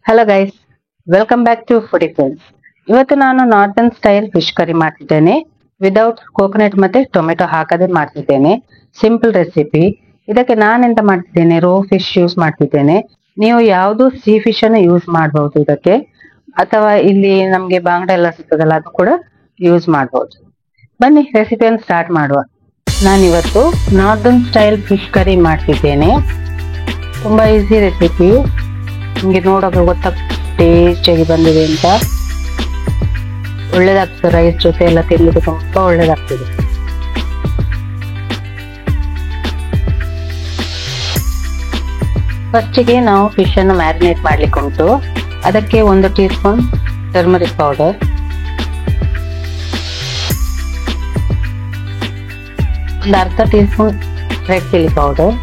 Hello guys, welcome back to foodie friends. ಇವತ್ತು ನಾನು northern style fish curry ಮಾಡ್ತಿದ್ದೇನೆ. Without coconut ಮತ್ತೆ tomato ಹಾಕದೆ ಮಾಡ್ತಿದ್ದೇನೆ. Simple recipe. ಇದಕ್ಕೆ ನಾನೆಂತ ಮಾಡ್ತಿದ್ದೇನೆ, ರೋ ಫಿಶ್ ಯೂಸ್ ಮಾಡ್ತಿದ್ದೇನೆ. ನೀವು ಯಾವುದು ಸೀ ಫಿಶ್ ಅನ್ನು ಯೂಸ್ ಮಾಡಬಹುದು ಇದಕ್ಕೆ, ಅಥವಾ ಇಲ್ಲಿ ನಮ್ಗೆ ಬಾಂಗ್ಡಾ ಎಲ್ಲ ಸಿಗ್ತದಲ್ಲ ಅದು ಕೂಡ ಯೂಸ್ ಮಾಡಬಹುದು. ಬನ್ನಿ ರೆಸಿಪಿಯನ್ನು ಸ್ಟಾರ್ಟ್ ಮಾಡುವ. ನಾನಿವತ್ತು ನಾರ್ದನ್ ಸ್ಟೈಲ್ ಫಿಶ್ ಕರಿ ಮಾಡ್ತಿದ್ದೇನೆ. ತುಂಬಾ ಈಸಿ ರೆಸಿಪಿ. ನಿಮ್ಗೆ ನೋಡೋಕೆ ಗೊತ್ತಾಗ್ತದೆ ಟೇಸ್ಟಿಯಾಗಿ ಬಂದಿದೆ ಅಂತ. ಒಳ್ಳೇದಾಗ್ತದೆ, ರೈಸ್ ಜೊತೆ ಎಲ್ಲ ತಿನ್ಲಿಕ್ಕೆ ತುಂಬಾ ಒಳ್ಳೇದಾಗ್ತದೆ. ಫಸ್ಟಿಗೆ ನಾವು ಫಿಶ್ ಅನ್ನು ಮ್ಯಾರಿನೇಟ್ ಮಾಡ್ಲಿಕ್ಕೆ ಉಂಟು. ಅದಕ್ಕೆ 1 ಟೀ ಸ್ಪೂನ್ ಟರ್ಮರಿಕ್ ಪೌಡರ್, ಒಂದು ಅರ್ಧ tea spoon red chilli powder,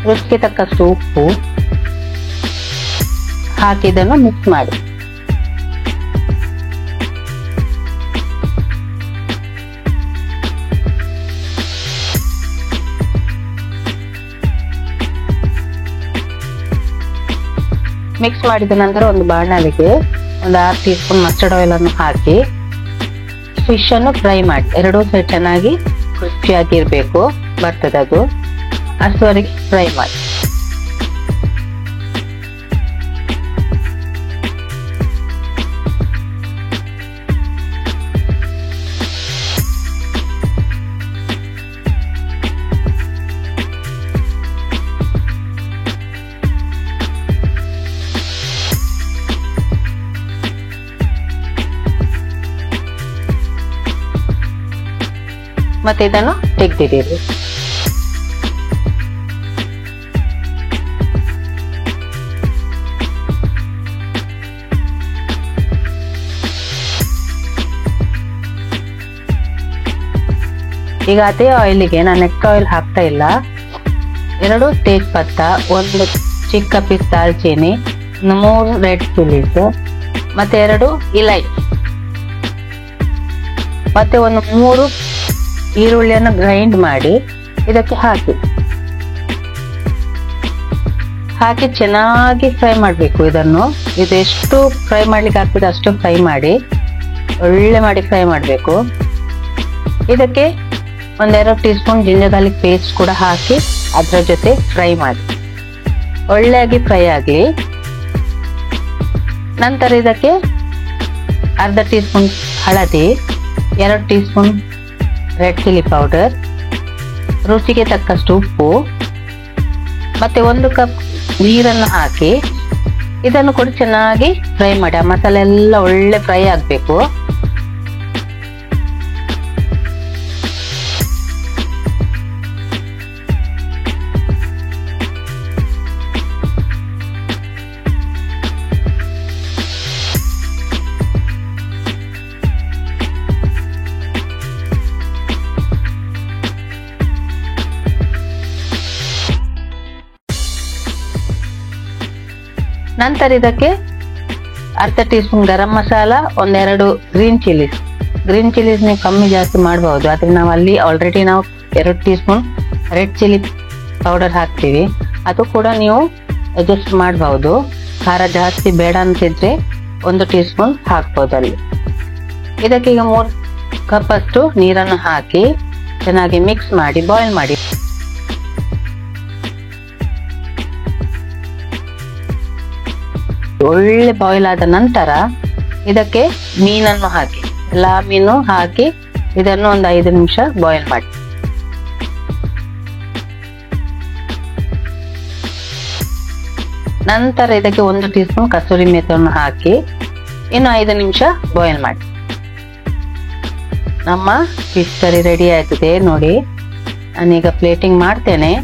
ರುಚಿಗೆ ತಕ್ಕಷ್ಟು ಉಪ್ಪು ಹಾಕಿ ಇದನ್ನು ಮಿಕ್ಸ್ ಮಾಡಿ. ಮಿಕ್ಸ್ ಮಾಡಿದ ನಂತರ ಒಂದು ಬಾಣಲೆಗೆ ಒಂದು 6 ಟೀ ಸ್ಪೂನ್ ಮಸ್ಟರ್ಡ್ ಆಯಿಲ್ ಅನ್ನು ಹಾಕಿ ಫಿಶ್ ಅನ್ನು ಫ್ರೈ ಮಾಡಿ. ಎರಡೂ ಸೈಡ್ ಚೆನ್ನಾಗಿ ಕ್ರಿಸ್ಪಿಯಾಗಿರ್ಬೇಕು, ಬರ್ತದೆ ಅದು, ಅಷ್ಟುವರೆಗೆ ಫ್ರೈ ಮಾಡಿ. ಮತ್ತೆ ಇದನ್ನು ತೆಗೆದಿಡಿ. ಈಗ ಅದೇ ಆಯಿಲಿಗೆ ನಾನು ನೆಕ್ ಆಯಿಲ್ ಹಾಕ್ತಾ ಇಲ್ಲ. 2 ತೇಜ್ಪತ್ತ, 1 ಚಿಕ್ಕ ಪೀಸ್ ದಾಲ್ಚೀನಿ, 3 ರೆಡ್ ಚಿಲ್ಲೀಸ್, ಮತ್ತೆ 2 ಇಲೈಚಿ, ಮತ್ತೆ 3 ಈರುಳ್ಳಿಯನ್ನು ಗ್ರೈಂಡ್ ಮಾಡಿ ಇದಕ್ಕೆ ಹಾಕಿ ಚೆನ್ನಾಗಿ ಫ್ರೈ ಮಾಡಬೇಕು. ಇದು ಎಷ್ಟು ಫ್ರೈ ಮಾಡ್ಲಿಕ್ಕೆ ಆಗ್ತದೆ ಅಷ್ಟು ಫ್ರೈ ಮಾಡಿ, ಒಳ್ಳೆ ಮಾಡಿ ಫ್ರೈ ಮಾಡಬೇಕು. ಇದಕ್ಕೆ 1-2 tea spoon ginger garlic paste ಕೂಡ ಹಾಕಿ ಅದರ ಜೊತೆ ಫ್ರೈ ಮಾಡಿ, ಒಳ್ಳೆಯಾಗಿ ಫ್ರೈ ಆಗಲಿ. ನಂತರ ಇದಕ್ಕೆ ಅರ್ಧ ಟೀ ಸ್ಪೂನ್ ಹಳದಿ, 2 tea spoon red chilli powder, ರುಚಿಗೆ ತಕ್ಕಷ್ಟು ಉಪ್ಪು, ಮತ್ತೆ 1 ಕಪ್ ನೀರನ್ನು ಹಾಕಿ ಇದನ್ನು ಕೂಡ ಚೆನ್ನಾಗಿ ಫ್ರೈ ಮಾಡಿ. ಆ ಮಸಾಲೆ ಎಲ್ಲ ಒಳ್ಳೆ ಫ್ರೈ ಆಗಬೇಕು. ನಂತರ ಇದಕ್ಕೆ ಅರ್ಧ tea spoon garam masala, 1-2 green chillies ನೀವು ಕಮ್ಮಿ ಜಾಸ್ತಿ ಮಾಡಬಹುದು. ಆದ್ರೆ ನಾವು ಅಲ್ಲಿ already 2 tea spoon red chilli powder ಹಾಕ್ತೀವಿ, ಅದು ಕೂಡ ನೀವು ಅಡ್ಜಸ್ಟ್ ಮಾಡಬಹುದು. ಖಾರ ಜಾಸ್ತಿ ಬೇಡ ಅಂತಿದ್ರೆ 1 ಟೀ ಸ್ಪೂನ್ ಹಾಕ್ಬಹುದು ಅಲ್ಲಿ. ಇದಕ್ಕೆ ಈಗ 3 ಕಪ್ ಅಷ್ಟು ನೀರನ್ನು ಹಾಕಿ ಚೆನ್ನಾಗಿ ಮಿಕ್ಸ್ ಮಾಡಿ ಬಾಯ್ಲ್ ಮಾಡಿ. ಒಳ್ಳೆ ಬಾಯ್ಲ್ ಆದ ನಂತರ ಇದಕ್ಕೆ ಮೀನನ್ನು ಹಾಕಿ, ಎಲ್ಲಾ ಮೀನು ಹಾಕಿ ಇದನ್ನು ಒಂದು 5 ನಿಮಿಷ ಬಾಯ್ಲ್ ಮಾಡಿ. ನಂತರ ಇದಕ್ಕೆ 1 ಟೀ ಸ್ಪೂನ್ ಕಸೂರಿ ಮೆಥಿಯನ್ನು ಹಾಕಿ ಇನ್ನು 5 ನಿಮಿಷ ಬಾಯ್ಲ್ ಮಾಡಿ. ನಮ್ಮ ಫಿಶ್ ಕರಿ ರೆಡಿ ಆಯ್ತದೆ ನೋಡಿ. ನಾನೀಗ ಪ್ಲೇಟಿಂಗ್ ಮಾಡ್ತೇನೆ.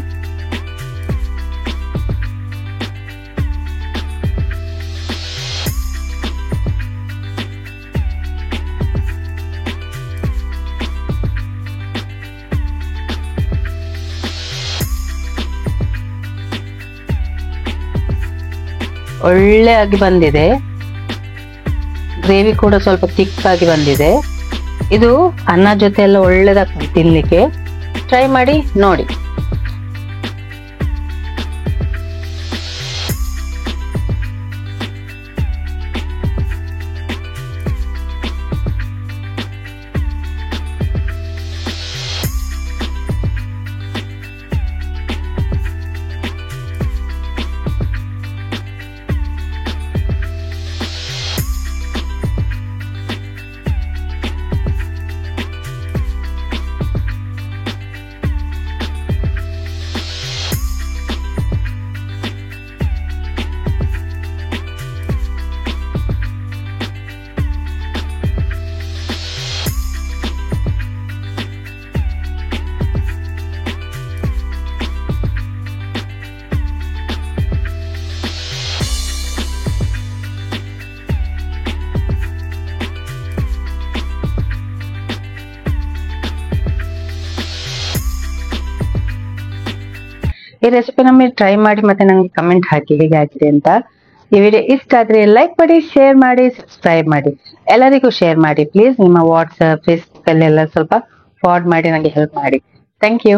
ಒಳ್ಳೆಯಾಗಿ ಬಂದಿದೆ, ಗ್ರೇವಿ ಕೂಡ ಸ್ವಲ್ಪ ಥಿಕ್ ಆಗಿ ಬಂದಿದೆ. ಇದು ಅನ್ನ ಜೊತೆ ಎಲ್ಲ ಒಳ್ಳೆದಾಗ್ತದೆ ತಿನ್ಲಿಕ್ಕೆ. ಟ್ರೈ ಮಾಡಿ ನೋಡಿ. ಈ ರೆಸಿಪಿನ ನೀವು ಟ್ರೈ ಮಾಡಿ ಮತ್ತೆ ನಂಗೆ ಕಮೆಂಟ್ ಹಾಕಿ ಹೇಗೆ ಆಗಿದೆ ಅಂತ. ಈ ವಿಡಿಯೋ ಇಷ್ಟ ಆದ್ರೆ ಲೈಕ್ ಮಾಡಿ, ಶೇರ್ ಮಾಡಿ, ಸಬ್ಸ್ಕ್ರೈಬ್ ಮಾಡಿ, ಎಲ್ಲರಿಗೂ ಶೇರ್ ಮಾಡಿ ಪ್ಲೀಸ್. ನಿಮ್ಮ ವಾಟ್ಸ್ಆಪ್, ಫೇಸ್ಬುಕ್ ಅಲ್ಲೆಲ್ಲ ಸ್ವಲ್ಪ ಫಾರ್ವರ್ಡ್ ಮಾಡಿ ನಂಗೆ ಹೆಲ್ಪ್ ಮಾಡಿ. Thank you.